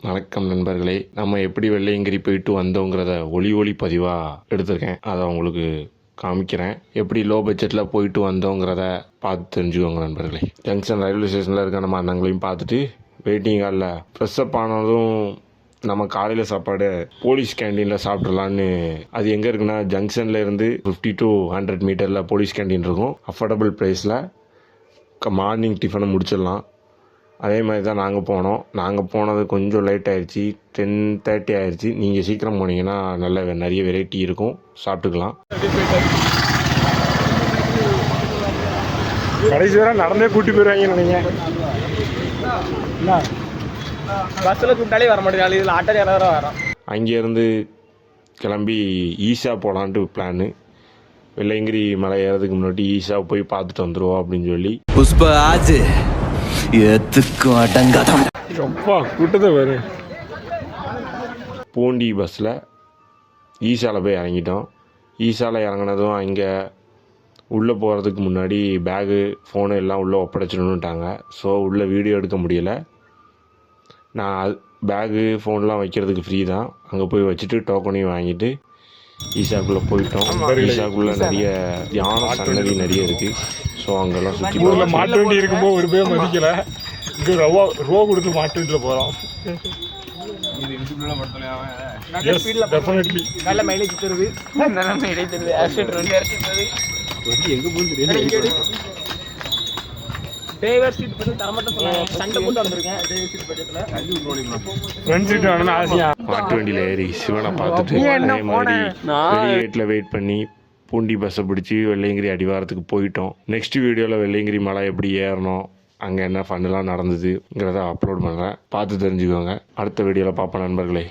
வணக்கம் நண்பர்களே. நம்ம எப்படி வெள்ளையங்கிரி போயிட்டு வந்தோங்கிறத ஒளி பதிவாக எடுத்திருக்கேன். அதை உங்களுக்கு காமிக்கிறேன். எப்படி லோ பட்ஜெட்டில் போயிட்டு வந்தோங்கிறத பார்த்து தெரிஞ்சுக்கோங்க நண்பர்களே. ஜங்ஷன் ரயில்வே ஸ்டேஷனில் இருக்க நம்ம அண்ணங்களையும் பார்த்துட்டு வெயிட்டிங் ஹாலில் ஃப்ரெஷ்அப் ஆனதும் நம்ம காலையில் சாப்பாடு போலீஸ் கேண்டீனில் சாப்பிட்றலான்னு. அது எங்கே இருக்குன்னா ஜங்ஷனில் இருந்து 50 to 100 மீட்டரில் போலீஸ் கேண்டீன் இருக்கும். அஃபோர்டபுள் ப்ரைஸில் மார்னிங் டிஃபனை முடிச்சிடலாம். அதே மாதிரி தான் நாங்கள் போனோம். நாங்கள் போனது கொஞ்சம் லேட் ஆயிடுச்சு, 10:30 ஆயிடுச்சு. நீங்கள் சீக்கிரம் போனீங்கன்னா நிறைய வெரைட்டி இருக்கும், சாப்பிட்டுக்கலாம். கடைசி வரை நடந்தே கூட்டி போயிடுவாங்க நினைக்கிறேன். பஸ்ஸில் கூப்பிட்டாலே வர மாட்டேங்குது, இதில் ஆட்டோ யாராவது வரோம். அங்கேருந்து கிளம்பி ஈஷா போகலான்ட்டு பிளானு. வெள்ளையங்கிரி மலை ஏறதுக்கு முன்னாடி ஈஷா போய் பார்த்துட்டு வந்துடுவோம் அப்படின்னு சொல்லி. கூட்டத்தை வரு பூண்டி பஸ்ஸில் ஈஷாவில் போய் இறங்கிட்டோம். ஈஷாவில் இறங்கினதும் அங்கே உள்ளே போகிறதுக்கு முன்னாடி பேகு ஃபோனு எல்லாம் உள்ளே ஒப்படைச்சிடணுன்ட்டாங்க. ஸோ உள்ளே வீடியோ எடுக்க முடியலை. நான் பேகு ஃபோன்லாம் வைக்கிறதுக்கு ஃப்ரீ தான். அங்கே போய் வச்சுட்டு டோக்கனையும் வாங்கிட்டு ஈஷாக்குள்ளே போயிட்டோம். ஈஷாக்குள்ளே நிறைய தியான சன்னதி நிறைய இருக்குது. ஸோ அங்கெல்லாம் சுற்றி ஊரில் மாட்டு வண்டி இருக்கும்போது ஒரு பேர் மதிக்கலை. இங்கே ரூபா கொடுத்து மாட்டு வண்டியில் போகிறோம். நல்ல மைலேஜ் தருது, நல்ல மைலேஜ் தருது. எங்கே போகுது டிரைவர் சீட் பற்றி தரமாட்டேன் சொன்னாங்க. சண்டை போட்டு வந்திருக்கேன் டிரைவர் சீட் பட்ஜெட்டில். ஃப்ரெண்ட் சீட் வேணும்னு ஆசையா. மாட்டு வண்டியில் ஏறி சிவனை பார்த்துட்டு அதே மாதிரி வெளியேட்டில் வெயிட் பண்ணி பூண்டி பஸ்ஸை பிடிச்சி வெள்ளையங்கிரி அடிவாரத்துக்கு போயிட்டோம். நெக்ஸ்ட் வீடியோவில் வெள்ளையங்கிரி மலை எப்படி ஏறணும், அங்கே என்ன ஃபன்னெலாம் நடந்ததுங்கிறத அப்லோட் பண்ணுறேன். பார்த்து தெரிஞ்சுக்கோங்க. அடுத்த வீடியோவில் பார்ப்போம் நண்பர்களே.